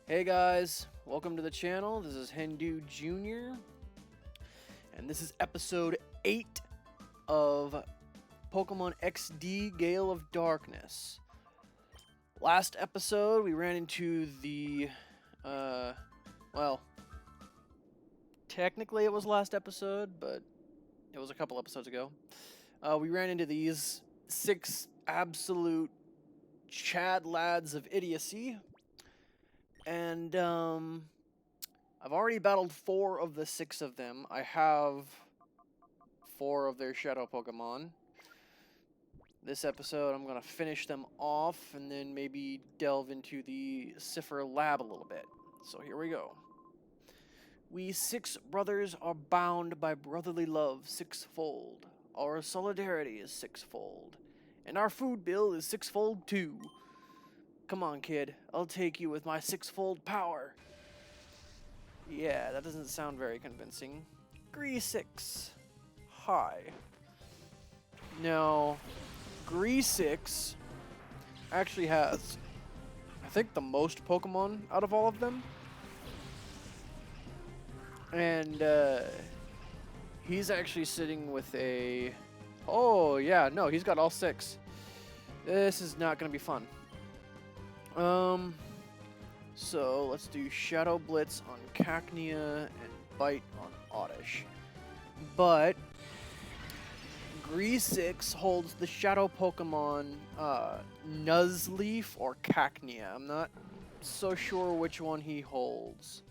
Hey guys, welcome to the channel. This is Hindu Jr. and this is episode 8 of Pokemon XD Gale of Darkness. Last episode we ran into the well, technically it was last episode, but it was a couple episodes ago. We ran into these 6 absolute Chad lads of idiocy. And I've already battled 4 of the 6 of them. I have 4 of their shadow Pokemon. This episode I'm going to finish them off and then maybe delve into the Cipher Lab a little bit. So here we go. We 6 brothers are bound by brotherly love sixfold. Our solidarity is sixfold. And our food bill is sixfold too. Come on, kid. I'll take you with my sixfold power. Yeah, that doesn't sound very convincing. Greasix. Hi. Now, Greasix actually has, I think, the most Pokemon out of all of them. And, he's actually sitting with a... Oh, yeah, no, he's got all 6. This is not going to be fun. So let's do Shadow Blitz on Cacnea and Bite on Oddish. But Greasix holds the Shadow Pokemon Nuzleaf or Cacnea. I'm not so sure which one he holds.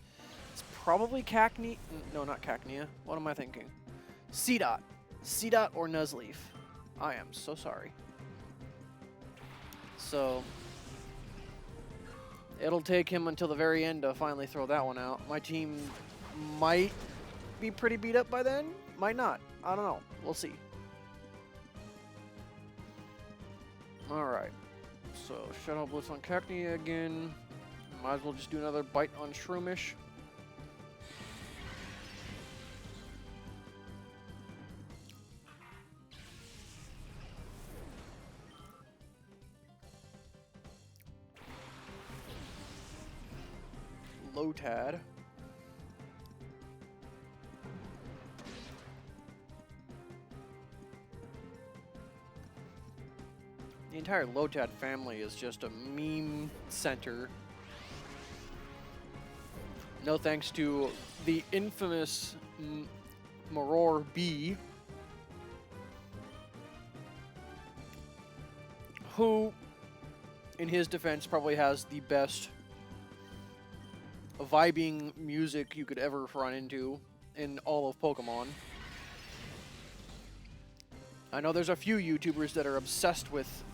It's probably Cacnea. No, not Cacnea. What am I thinking? Seedot. Seedot or Nuzleaf. I am so sorry. So it'll take him until the very end to finally throw that one out. My team might be pretty beat up by then. Might not. I don't know. We'll see. Alright. So, Shadow Blitz on Cacnea again. Might as well just do another Bite on Shroomish. Lotad. The entire Lotad family is just a meme center. No thanks to the infamous Maror B, who, in his defense, probably has the best vibing music you could ever run into in all of Pokemon. I know there's a few YouTubers that are obsessed with...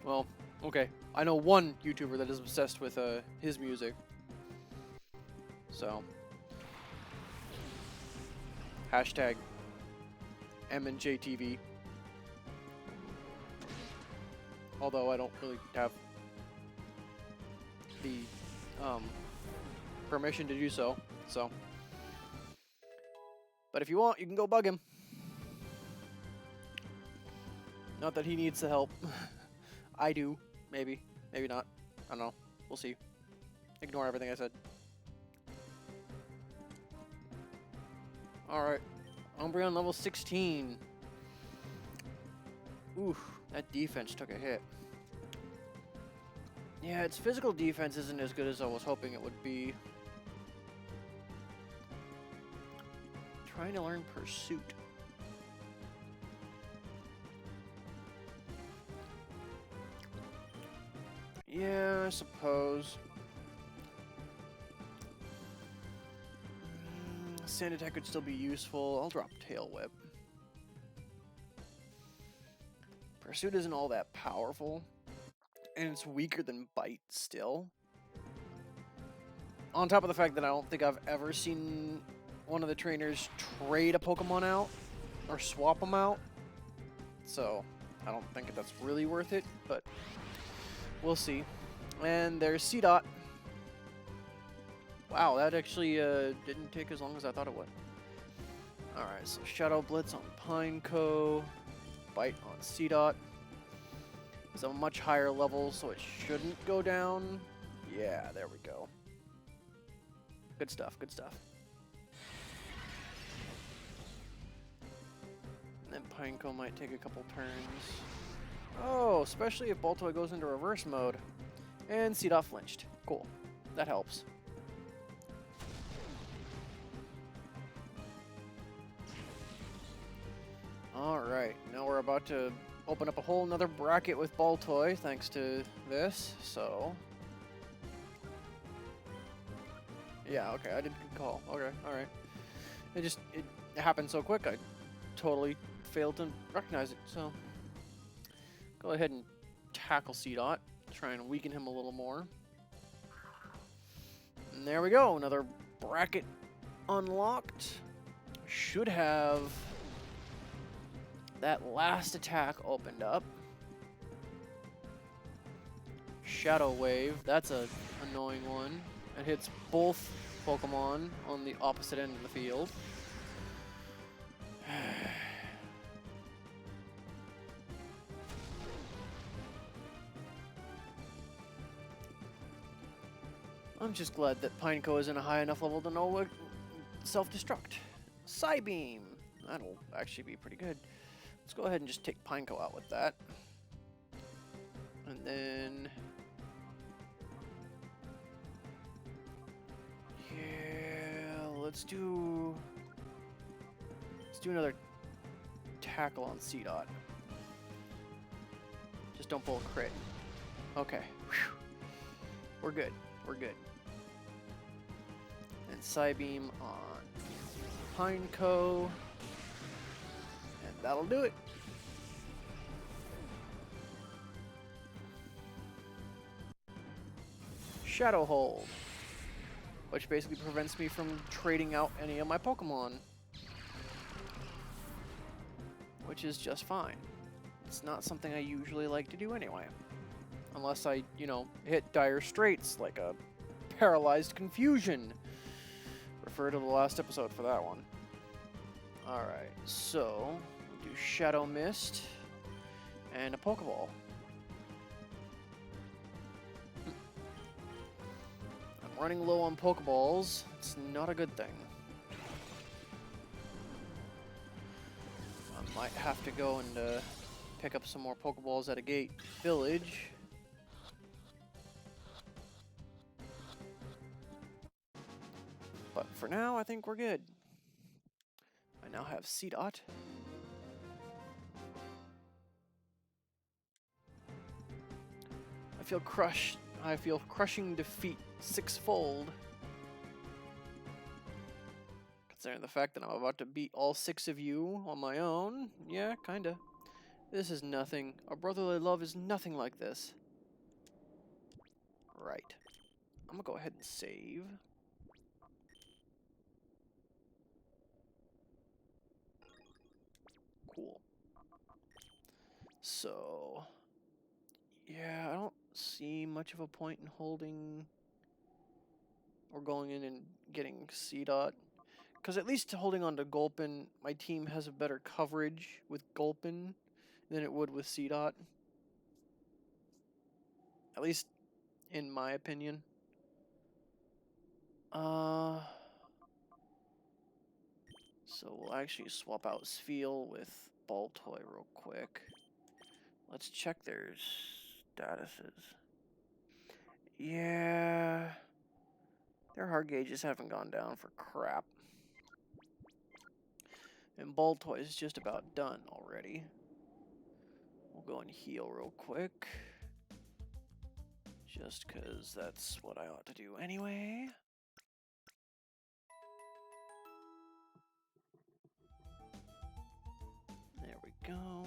Well, okay. I know one YouTuber that is obsessed with his music. So. Hashtag MNJTV. Although I don't really have the permission to do so. But if you want, you can go bug him. Not that he needs the help. I do. Maybe. Maybe not. I don't know. We'll see. Ignore everything I said. Alright. Umbreon level 16. Oof. That defense took a hit. Yeah, its physical defense isn't as good as I was hoping it would be. Trying to learn Pursuit. Yeah, I suppose. Sand Attack could still be useful. I'll drop Tail Whip. Pursuit isn't all that powerful. And it's weaker than Bite still. On top of the fact that I don't think I've ever seen one of the trainers trade a Pokemon out or swap them out. So I don't think that's really worth it, but we'll see. And there's Seedot. Wow, that actually didn't take as long as I thought it would. Alright, so Shadow Blitz on Pineco. Bite on Seedot. It's a much higher level, so it shouldn't go down. Yeah, there we go. Good stuff, good stuff. And then Pineco might take a couple turns. Oh, especially if Baltoy goes into reverse mode. And Seedot flinched. Cool. That helps. Alright, now we're about to open up a whole nother bracket with Baltoy thanks to this, so... Yeah, okay, I did good call. Okay, alright. It happened so quick, I totally failed to recognize it, so... Go ahead and tackle Seedot, try and weaken him a little more. And there we go, another bracket unlocked. Should have that last attack opened up. Shadow Wave, that's a annoying one. It hits both Pokemon on the opposite end of the field. I'm just glad that Pineco is in a high enough level to know what self-destruct. Psybeam! That'll actually be pretty good. Let's go ahead and just take Pineco out with that. And then... yeah, let's do another tackle on Seedot. Just don't pull a crit. Okay. Whew. We're good. We're good. And Psybeam on Pineco. And that'll do it. Shadow Hold, which basically prevents me from trading out any of my Pokemon. Which is just fine. It's not something I usually like to do anyway. Unless I, you know, hit dire straits, like a paralyzed confusion. Refer to the last episode for that one. Alright, so we'll do Shadow Mist and a Pokeball. I'm running low on Pokeballs. It's not a good thing. I might have to go and pick up some more Pokeballs at a gate village. But for now, I think we're good. I now have Seedot. I feel crushed. I feel crushing defeat sixfold. Considering the fact that I'm about to beat all 6 of you on my own. Yeah, kinda. This is nothing. Our brotherly love is nothing like this. Right. I'm gonna go ahead and save. Cool. So, yeah, I don't see much of a point in holding or going in and getting Seedot. Because at least holding on to Gulpin, my team has a better coverage with Gulpin than it would with Seedot. At least in my opinion. So we'll actually swap out Spheal with Baltoy real quick. Let's check their statuses. Yeah, their heart gauges haven't gone down for crap. And Baltoy is just about done already. We'll go and heal real quick. Just because that's what I ought to do anyway. There we go.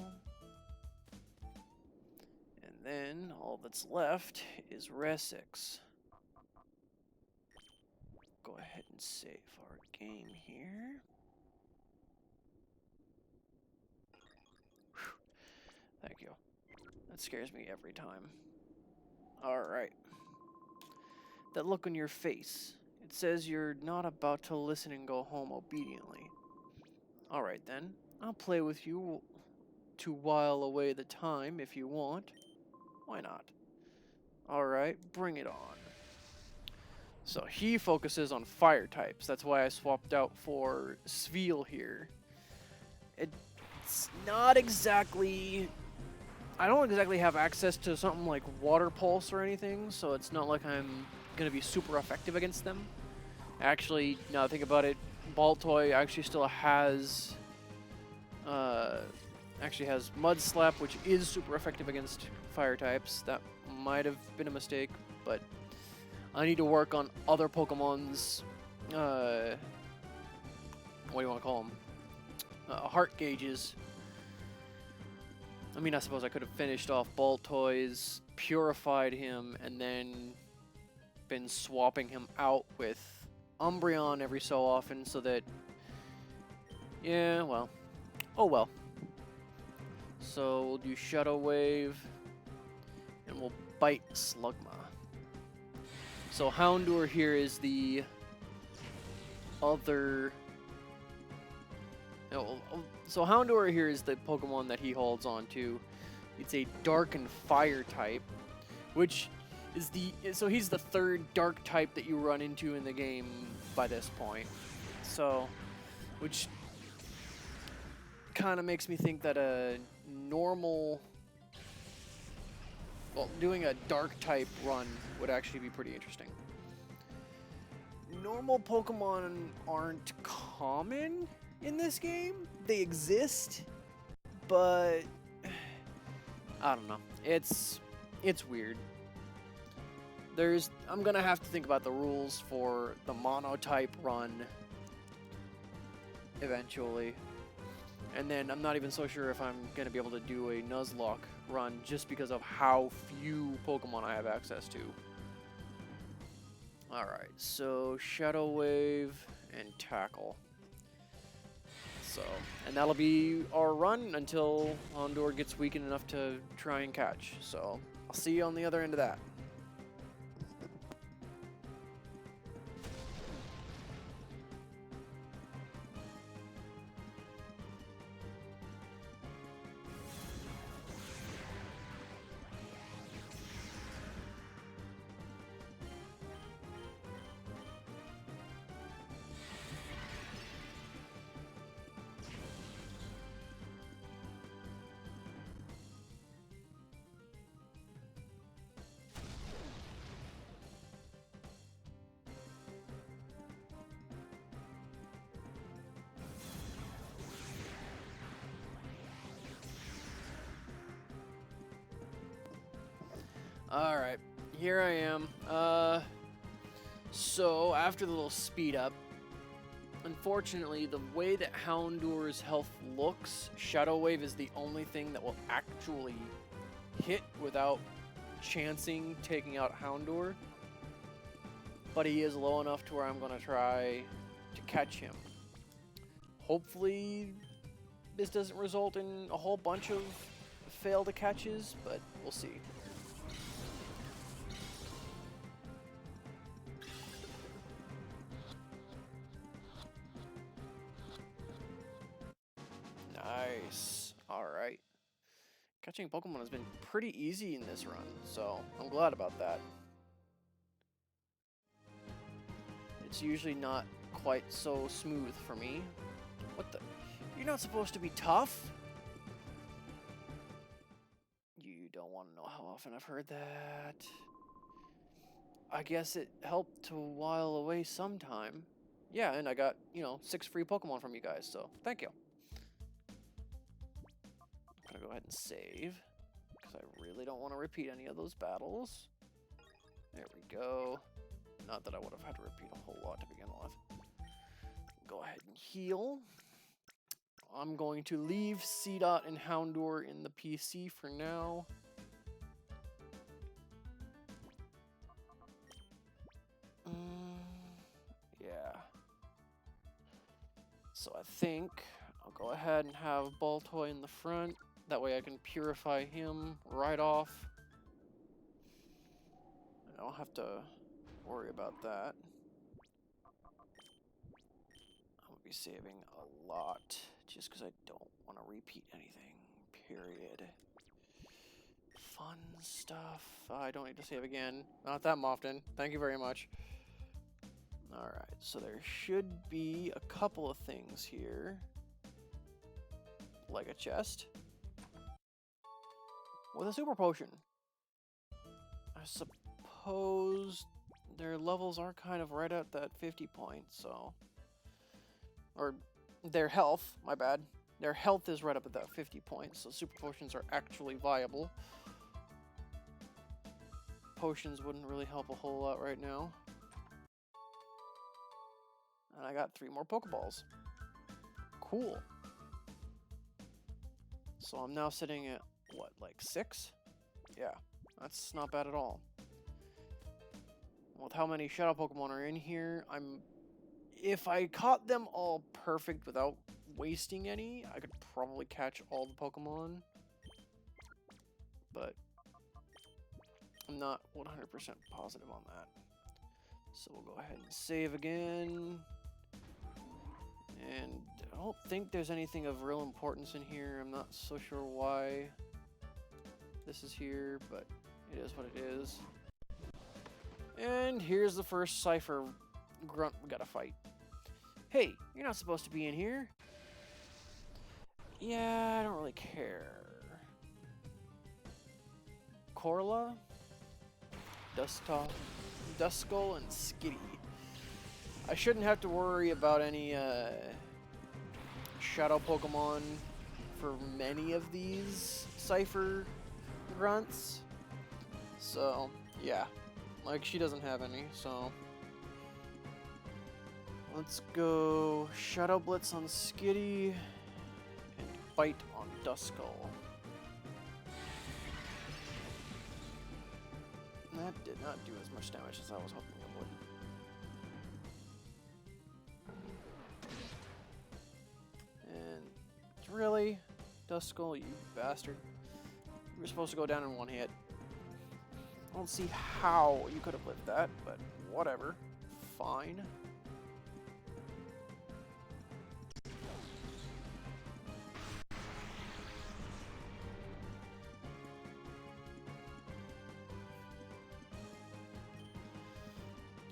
And then all that's left is Resix. Go ahead and save our game here. Whew. Thank you. That scares me every time. Alright. That look on your face. It says you're not about to listen and go home obediently. Alright then. I'll play with you to while away the time if you want. Why not? Alright, bring it on. So he focuses on fire types. That's why I swapped out for Sveal here. It's not exactly... I don't exactly have access to something like Water Pulse or anything, so it's not like I'm going to be super effective against them. Actually, now that I think about it, Baltoy actually still has... Mud Slap, which is super effective against fire types. That might have been a mistake, but I need to work on other Pokemon's, what do you want to call them? Heart gauges. I mean, I suppose I could have finished off Baltoy's, purified him, and then been swapping him out with Umbreon every so often so that... Yeah, well. Oh well. So we'll do Shadow Wave, and we'll bite Slugma. So Houndour here is the other... No, so Houndour here is the Pokemon that he holds on to. It's a Dark and Fire type, which is the... So he's the third Dark type that you run into in the game by this point. So, which kind of makes me think that a normal... Well, doing a Dark type run would actually be pretty interesting. Normal Pokemon aren't common in this game. They exist, but I don't know. It's weird. I'm gonna have to think about the rules for the Mono-type run eventually. And then I'm not even so sure if I'm gonna be able to do a Nuzlocke run just because of how few Pokemon I have access to. Alright, so Shadow Wave and Tackle. So, and that'll be our run until Houndour gets weakened enough to try and catch. So, I'll see you on the other end of that. Alright, here I am. So after the little speed up, unfortunately, the way that Houndour's health looks, Shadow Wave is the only thing that will actually hit without chancing taking out Houndour. But he is low enough to where I'm going to try to catch him. Hopefully, this doesn't result in a whole bunch of failed catches, but we'll see. Nice. Alright. Catching Pokemon has been pretty easy in this run, so I'm glad about that. It's usually not quite so smooth for me. What the? You're not supposed to be tough? You don't want to know how often I've heard that. I guess it helped to while away some time. Yeah, and I got, 6 free Pokemon from you guys, so thank you. I'm gonna go ahead and save, because I really don't want to repeat any of those battles. There we go. Not that I would have had to repeat a whole lot to begin with. Go ahead and heal. I'm going to leave Seedot and Houndour in the PC for now. Yeah. So I think I'll go ahead and have Baltoy in the front. That way I can purify him right off. I don't have to worry about that. I'm going to be saving a lot just because I don't want to repeat anything, period. Fun stuff. I don't need to save again. Not that often. Thank you very much. Alright, so there should be a couple of things here. Like a chest. With a super potion. I suppose their levels are kind of right at that 50 point, so... Or their health, my bad. Their health is right up at that 50 point, so super potions are actually viable. Potions wouldn't really help a whole lot right now. And I got 3 more Pokeballs. Cool. So I'm now sitting at, what, like 6? Yeah, that's not bad at all. With how many Shadow Pokemon are in here, if I caught them all perfect without wasting any, I could probably catch all the Pokemon. But I'm not 100% positive on that. So we'll go ahead and save again. And I don't think there's anything of real importance in here. I'm not so sure why this is here, but it is what it is. And here's the first Cypher grunt we gotta fight. Hey, you're not supposed to be in here. Yeah, I don't really care. Corla, Duskull, and Skitty. I shouldn't have to worry about any Shadow Pokemon for many of these Cypher grunts. So, yeah. Like, she doesn't have any, so... Let's go Shadow Blitz on Skitty and Bite on Duskull. That did not do as much damage as I was hoping it would. And really, Duskull, you bastard. You were supposed to go down in 1 hit. I don't see how you could have lived that, but whatever. Fine.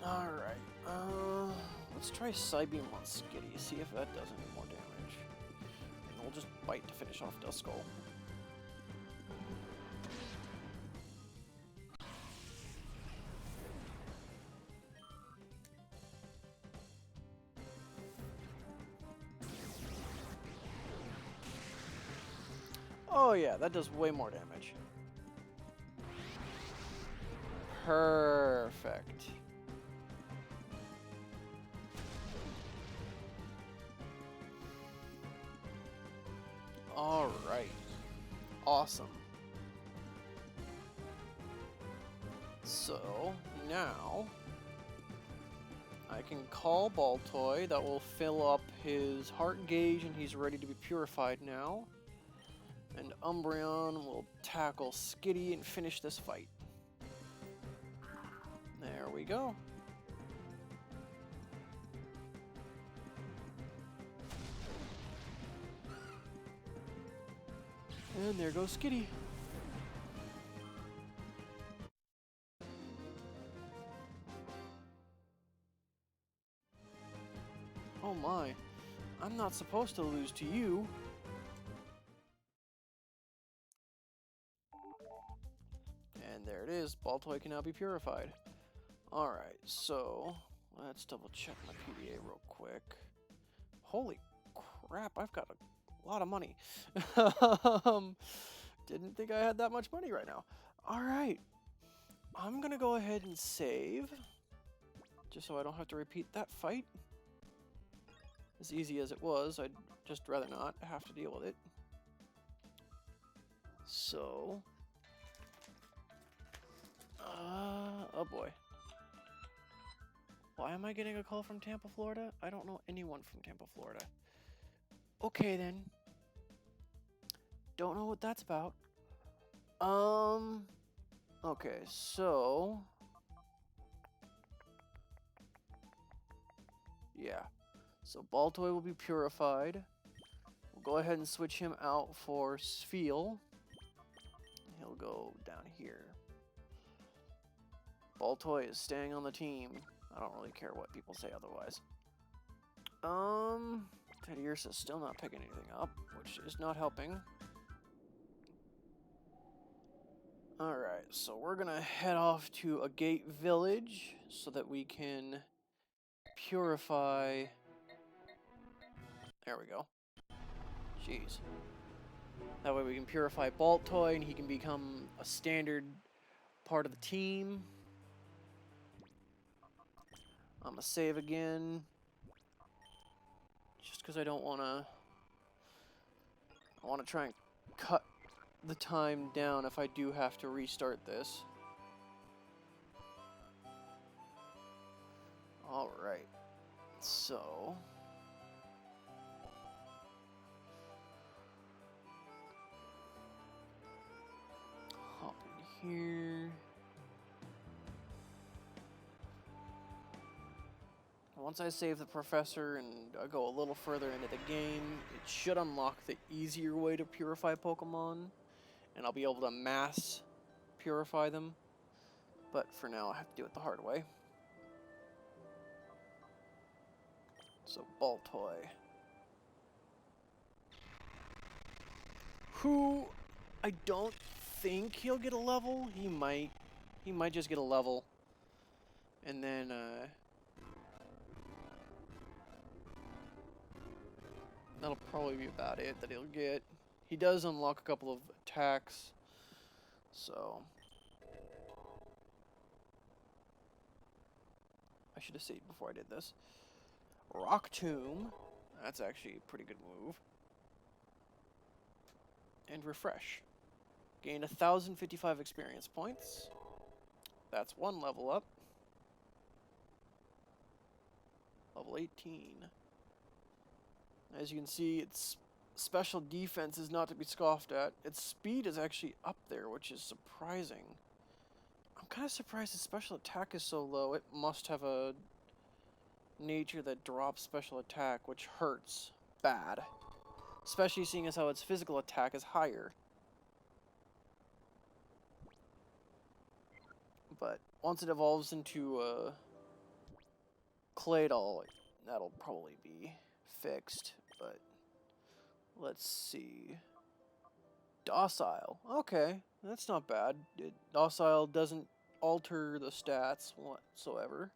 Alright, let's try Psybeam on Skitty, see if that does any more damage. And we'll just Bite to finish off Duskull. Oh yeah, that does way more damage. Perfect. Alright. Awesome. So, now... I can call Baltoy, that will fill up his heart gauge and he's ready to be purified now. And Umbreon will tackle Skitty and finish this fight. There we go. And there goes Skitty. Oh my, I'm not supposed to lose to you. And there it is, Baltoy can now be purified. Alright, so let's double check my PDA real quick. Holy crap, I've got a lot of money. Didn't think I had that much money right now. Alright, I'm gonna go ahead and save, just so I don't have to repeat that fight. As easy as it was, I'd just rather not have to deal with it. So... oh boy. Why am I getting a call from Tampa, Florida? I don't know anyone from Tampa, Florida. Okay then. Don't know what that's about. Okay, so... yeah. So Baltoy will be purified. We'll go ahead and switch him out for Spheal. He'll go down here. Baltoy is staying on the team. I don't really care what people say otherwise. Teddiursa's still not picking anything up, which is not helping. Alright, so we're gonna head off to a gate village so that we can purify... There we go. Jeez. That way we can purify Baltoy and he can become a standard part of the team. I'm gonna save again. Just because I don't want to... I want to try and cut the time down if I do have to restart this. Alright. So... hop in here. Once I save the professor and I go a little further into the game, it should unlock the easier way to purify Pokemon, and I'll be able to mass purify them. But for now, I have to do it the hard way. So, Baltoy. Who I don't think he'll get a level. He might. He might just get a level. And then, that'll probably be about it that he'll get. He does unlock a couple of attacks, so... I should have saved before I did this. Rock Tomb. That's actually a pretty good move. And Refresh. Gain 1,055 experience points. That's one level up. Level 18. As you can see, its special defense is not to be scoffed at. Its speed is actually up there, which is surprising. I'm kind of surprised its special attack is so low. It must have a nature that drops special attack, which hurts bad. Especially seeing as how its physical attack is higher. But once it evolves into Claydol, that'll probably be fixed. But let's see. Docile. Okay, that's not bad. Docile doesn't alter the stats whatsoever.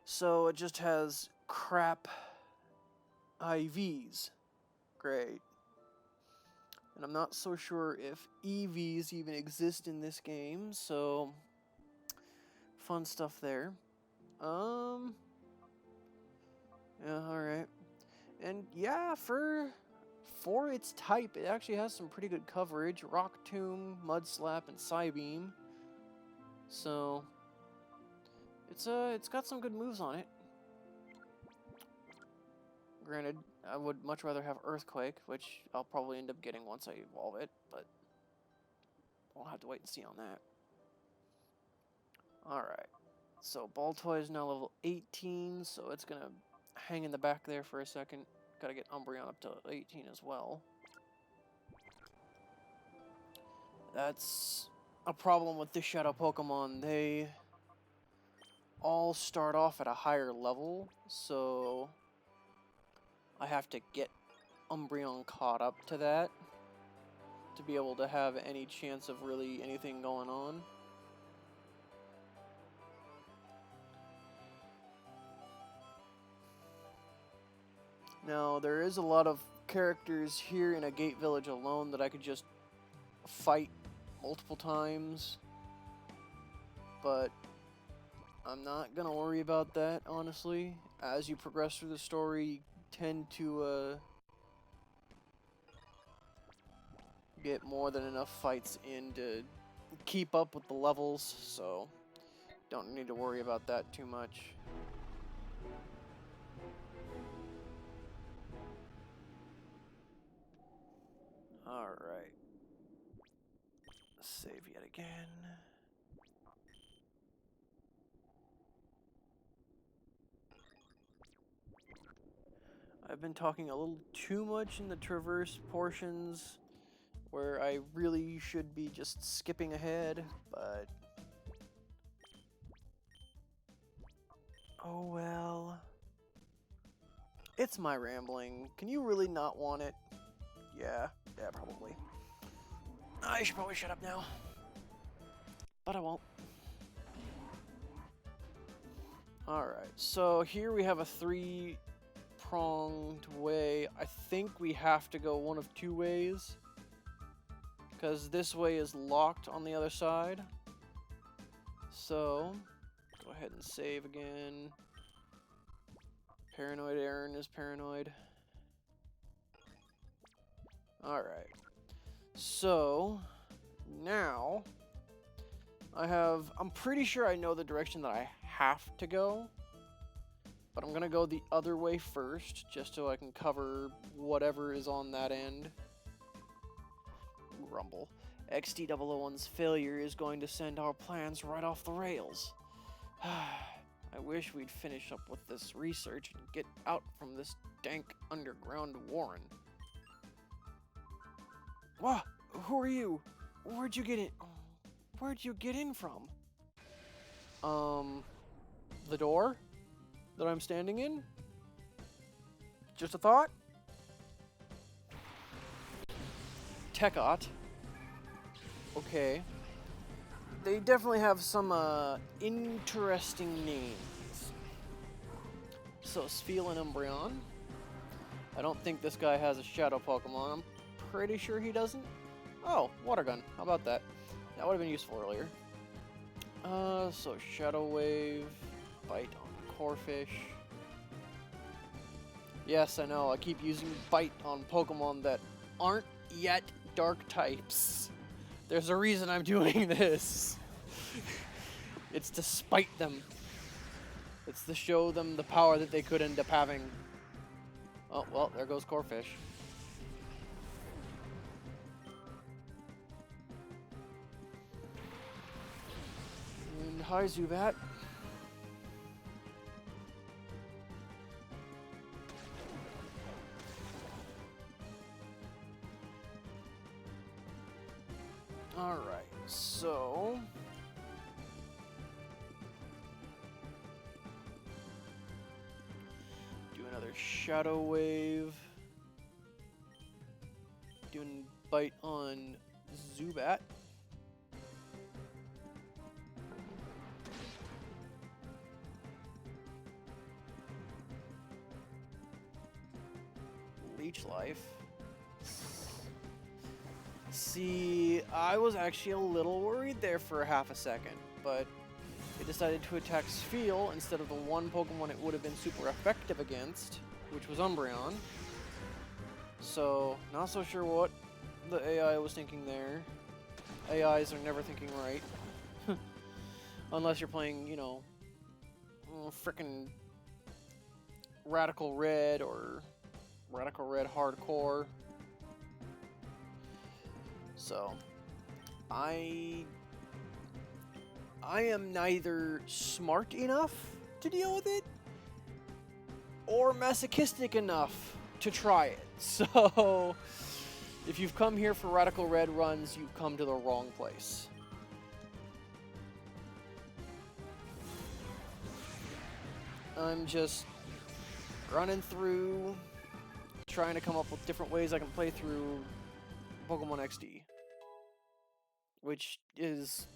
So it just has crap IVs. Great. And I'm not so sure if EVs even exist in this game, so fun stuff there. Yeah, alright. And yeah, for its type, it actually has some pretty good coverage. Rock Tomb, Mud Slap, and Psybeam. So it's got some good moves on it. Granted, I would much rather have Earthquake, which I'll probably end up getting once I evolve it, but we'll have to wait and see on that. Alright, so Baltoy is now level 18, so it's gonna hang in the back there for a second. Gotta get Umbreon up to 18 as well. That's a problem with this Shadow Pokemon. They all start off at a higher level, so I have to get Umbreon caught up to that to be able to have any chance of really anything going on. Now, there is a lot of characters here in a Gate Village alone that I could just fight multiple times, but I'm not gonna worry about that, honestly. As you progress through the story, you tend to get more than enough fights in to keep up with the levels, so don't need to worry about that too much. Alright. Save yet again. I've been talking a little too much in the traverse portions where I really should be just skipping ahead, but It's my rambling. Can you really not want it? Yeah, probably. I should probably shut up now. But I won't. Alright, so here we have a 3-pronged way. I think we have to go one of 2 ways. Because this way is locked on the other side. So, go ahead and save again. Paranoid Aaron is paranoid. Alright. So, now, I'm pretty sure I know the direction that I have to go. But I'm going to go the other way first, just so I can cover whatever is on that end. Rumble. XD001's failure is going to send our plans right off the rails. I wish we'd finish up with this research and get out from this dank underground warren. What? Who are you? Where'd you get in? Where'd you get in from? The door that I'm standing in? Just a thought? Tekot. Okay. They definitely have some interesting names. So, Spheal and Umbreon. I don't think this guy has a Shadow Pokemon. I'm pretty sure he doesn't. Oh, Water Gun. How about that? That would have been useful earlier. So Shadow Wave, Bite on Corphish. Yes, I know, I keep using Bite on Pokemon that aren't yet Dark types. There's a reason I'm doing this. It's to spite them. It's to show them the power that they could end up having. Oh, well, there goes Corphish. And hi, Zubat. Alright, so... do another Shadow Wave. Doing Bite on Zubat. Leech Life. See, I was actually a little worried there for half a second, but it decided to attack Spheal instead of the one Pokemon it would have been super effective against, which was Umbreon. So, not so sure what the AI was thinking there. AIs are never thinking right. Unless you're playing, you know, frickin' Radical Red or Radical Red Hardcore. So, I am neither smart enough to deal with it or masochistic enough to try it. So, if you've come here for Radical Red runs, you've come to the wrong place. I'm just running through, trying to come up with different ways I can play through Pokemon XD, which is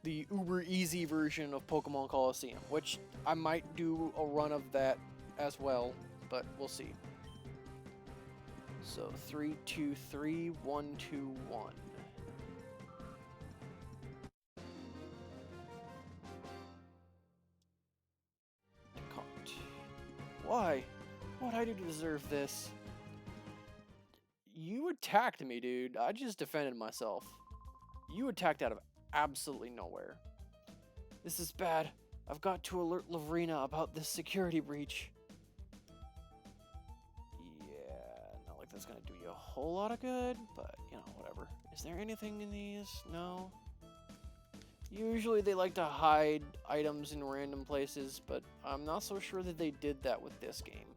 the uber easy version of Pokemon Coliseum, which I might do a run of that as well, but we'll see. So 3, 2, 3, 1, 2, 1. Why? What'd I do to deserve this? You attacked me, dude. I just defended myself. You attacked out of absolutely nowhere. This is bad. I've got to alert Lavrina about this security breach. Yeah, not like that's gonna do you a whole lot of good, but, you know, whatever. Is there anything in these? No. Usually they like to hide items in random places, but I'm not so sure that they did that with this game.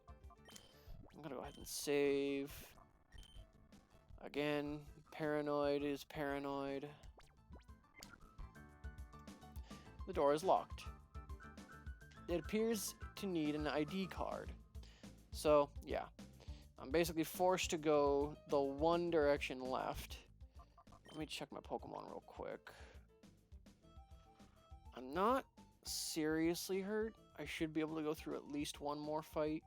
I'm gonna go ahead and save. Again, paranoid is paranoid. The door is locked. It appears to need an ID card. So, yeah. I'm basically forced to go the one direction left. Let me check my Pokemon real quick. I'm not seriously hurt. I should be able to go through at least one more fight.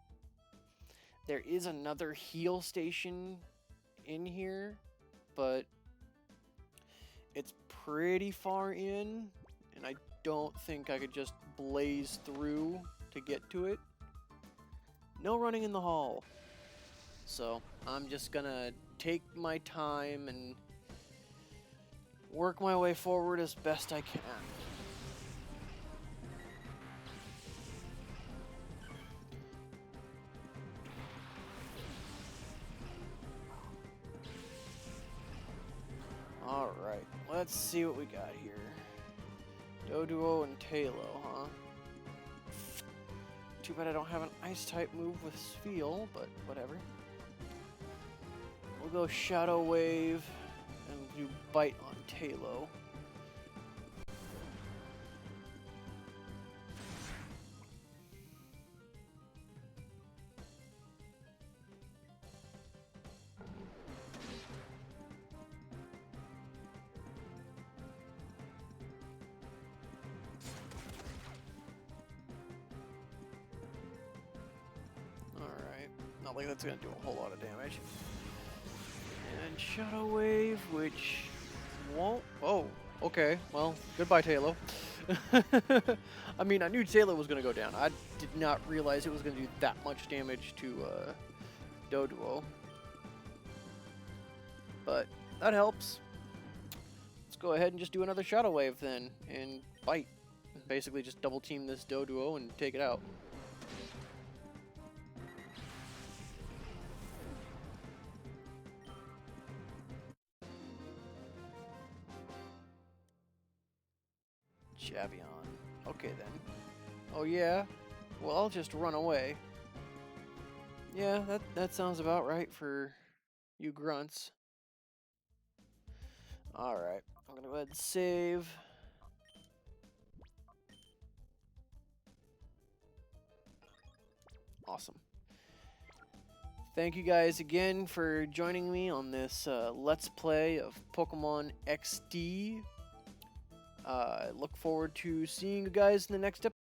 There is another heal station in here, but it's pretty far in, and I don't think I could just blaze through to get to it. No running in the hall. So I'm just gonna take my time and work my way forward as best I can. Alright, let's see what we got here. Doduo and Tailo, huh? Too bad I don't have an Ice-type move with Spheal, but whatever. We'll go Shadow Wave and do Bite on Tailo. Alright, not like that's gonna do a whole lot of damage. And Shadow Wave, which won't... Oh, okay. Well, goodbye, Tailo. I mean, I knew Tailo was going to go down. I did not realize it was going to do that much damage to Doduo. But that helps. Let's go ahead and just do another Shadow Wave then, and bite. Basically just double team this Doduo and take it out. Javion. Okay then. Oh yeah? Well, I'll just run away. Yeah, that sounds about right for you grunts. Alright, I'm gonna go ahead and save. Awesome. Thank you guys again for joining me on this Let's Play of Pokemon XD. Look forward to seeing you guys in the next episode.